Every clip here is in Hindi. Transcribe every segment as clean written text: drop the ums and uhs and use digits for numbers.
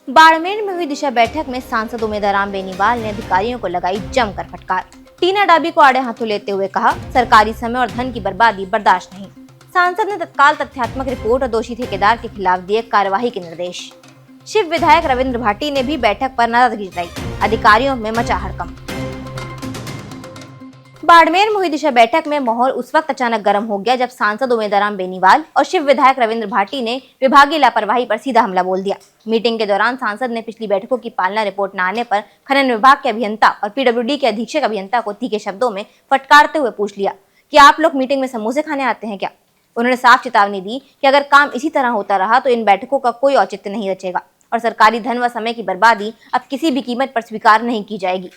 बाड़मेर में हुई दिशा बैठक में सांसद उमेदराम बेनीवाल ने अधिकारियों को लगाई जमकर फटकार। टीना डाबी को आड़े हाथों लेते हुए कहा, सरकारी समय और धन की बर्बादी बर्दाश्त नहीं। सांसद ने तत्काल तथ्यात्मक रिपोर्ट और दोषी ठेकेदार के खिलाफ दिए कार्रवाई के निर्देश। शिव विधायक रविंद्र भाटी ने भी बैठक पर नाराजगी जताई। अधिकारियों में मचा हड़कंप। बाड़मेर में हुई दिशा बैठक में माहौल उस वक्त अचानक गर्म हो गया जब सांसद उमेदराम बेनीवाल और शिव विधायक रविंद्र भाटी ने विभागीय लापरवाही पर सीधा हमला बोल दिया। मीटिंग के दौरान सांसद ने पिछली बैठकों की पालना रिपोर्ट न आने पर खनन विभाग के अभियंता और पीडब्ल्यूडी के अधीक्षक अभियंता को तीखे शब्दों में फटकारते हुए पूछ लिया कि आप लोग मीटिंग में समोसे खाने आते हैं क्या। उन्होंने साफ चेतावनी दी कि अगर काम इसी तरह होता रहा तो इन बैठकों का कोई औचित्य नहीं रचेगा और सरकारी धन व समय की बर्बादी अब किसी भी कीमत पर स्वीकार नहीं की जाएगी।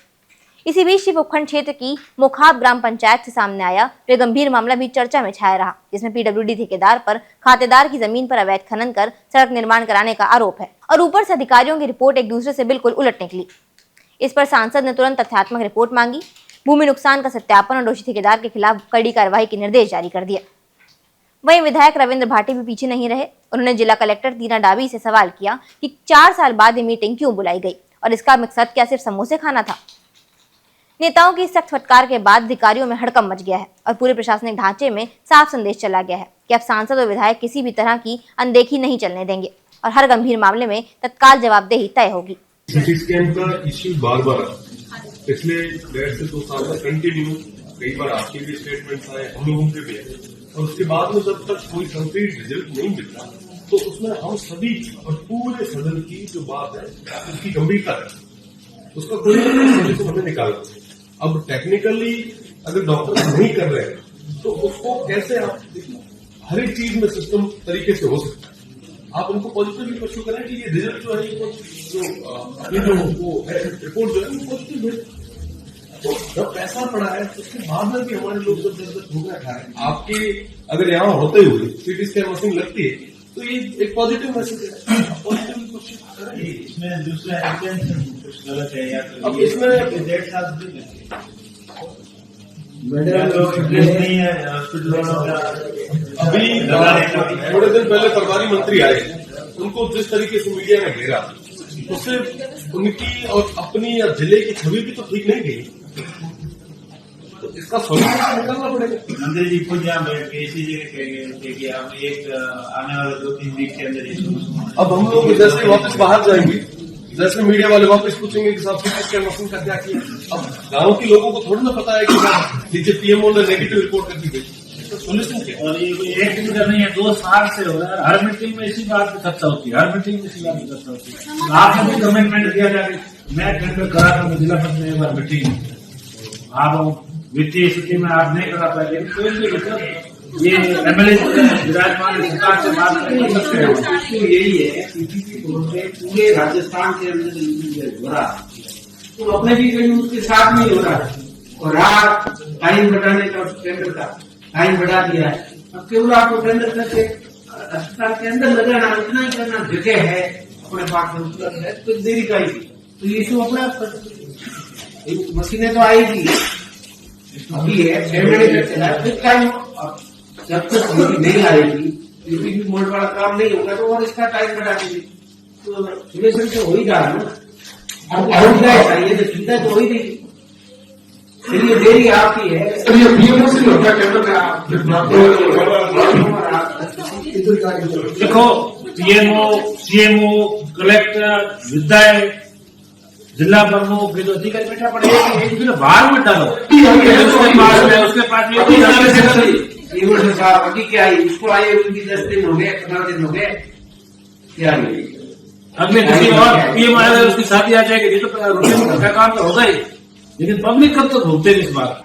इसी बीच शिव उपखंड क्षेत्र की मोखाब ग्राम पंचायत से सामने आया वे गंभीर मामला भी चर्चा में छाया रहा, जिसमें पीडब्ल्यूडी ठेकेदार पर खातेदार की जमीन पर अवैध खनन कर सड़क निर्माण कराने का आरोप है और ऊपर से अधिकारियों की रिपोर्ट एक दूसरे से बिल्कुल उलट निकली। इस पर सांसद ने तुरंत तथ्यात्मक रिपोर्ट मांगी, भूमि नुकसान का सत्यापन और दोषी ठेकेदार के खिलाफ कड़ी कार्रवाई के निर्देश जारी कर दिए। वहीं विधायक रविंद्र भाटी भी पीछे नहीं रहे। उन्होंने जिला कलेक्टर टीना डाबी से सवाल किया कि 4 साल बाद ये मीटिंग क्यों बुलाई गई और इसका मकसद क्या सिर्फ समोसे खाना था। नेताओं की सख्त फटकार के बाद अधिकारियों में हड़कंप मच गया है और पूरे प्रशासनिक ढांचे में साफ संदेश चला गया है कि अब सांसद और विधायक किसी भी तरह की अनदेखी नहीं चलने देंगे और हर गंभीर मामले में तत्काल जवाबदेही तय होगी। सिटी स्कैन का इश्यू बार-बार पिछले 1.5 से 2 साल में कंटिन्यू कई बार आपके भी स्टेटमेंट्स आए, हम लोगों के भी आए और उसके बाद में जब तक कोई कंक्रीट रिजल्ट नहीं मिलता तो उसमें हम सभी और पूरे सदन की जो बात है उसकी गंभीरता है, उसका कोई सभी को हमें निकालना है। अब टेक्निकली अगर डॉक्टर नहीं कर रहे हैं तो उसको कैसे आप हर एक चीज में सिस्टम तरीके से हो सकता है। आप उनको पॉजिटिवली परस्यू करें कि ये रिजल्ट जो है जो वो रिपोर्ट जो है वो पॉजिटिव है। तो जब पैसा पड़ा है तो उसके बाद में भी हमारे लोग जब जब ठोकरा खाए, आपके अगर यहाँ होते हुए सीटी स्कैन मशीन लगती है तो ये एक पॉजिटिव मैसेज है। पॉजिटिव कोशिश करें। इसमें दूसरा कुछ गलत है या तो अब इसमें डेढ़ साल नहीं है हॉस्पिटलों का। अभी थोड़े दिन पहले प्रभारी मंत्री आए, उनको जिस तरीके से मीडिया ने घेरा उससे उनकी और अपनी या जिले की छवि भी तो ठीक नहीं गई। तो इसका सॉल्यूशन निकालना पड़ेगा। मंत्री जी खुद यहाँ बैठ के इसी जगह कहेंगे कि हम एक आने वाले 2-3 वीक के अंदर ये अब हम लोग जैसे वापस बाहर जाएंगे, जैसे मीडिया वाले वापस पूछेंगे कि साहब सीटी स्कैन मशीन का क्या किया। अब गांव के लोगों को थोड़ी ना पता है कि नीचे पीएमओ ने नेगेटिव रिपोर्ट कर दी गई। सोल्यूशन क्या? और ये एक दिन का नहीं है, 2 साल से हो रहा है। हर मीटिंग में इसी बात पे चर्चा होती है, हर मीटिंग में इसी बात पे चर्चा होती है। आपने भी कमिटमेंट दिया था कि मैं टेंडर करा था जिला पद में एक बार मीटिंग। आप वित्तीय स्थिति में आप नहीं करा पाए, लेकिन कोई भी मतलब ये एमएलए विराजमान सरकार से बात कर सकते हैं। इश्यू यही है पीपीपी पूरे राजस्थान के अंदर हो रहा है, तो अपने भी कहीं उसके साथ नहीं हो रहा है और रात टाइम बढ़ाने का टेंडर का टाइम बढ़ा दिया है। अब केवल आपको टेंडर करके अस्पताल के अंदर लगाना, इतना ही करना, जगह है अपने पास में उपलब्ध है तो देरी का ही। तो ये इशू अपना मशीनें तो आएगी अभी है टाइम, जब तक नहीं आएगी पीपीपी मोड वाला काम नहीं होगा तो और इसका टाइम बढ़ा देंगे तो सोल्यूशन तो हो ही रहा है ना। ये तो चिंता तो हो ही नहीं, चलिए देरी आपकी है। देखो पीएमओ, सीएमओ, कलेक्टर, विधायक, जिला प्रमुख, जो अधिकारी बैठा पड़ेगा बाहर में डालो उसके पास अभी क्या है, इसको आए उनकी 10 दिन हो गए, 15 दिन हो गए, क्या अगले किसी और पीएम आएगा उसकी शादी आ जाएगी, ये तो रूटीन का काम तो होगा ही, लेकिन पब्लिक कब तक भुगतेगी इस बात।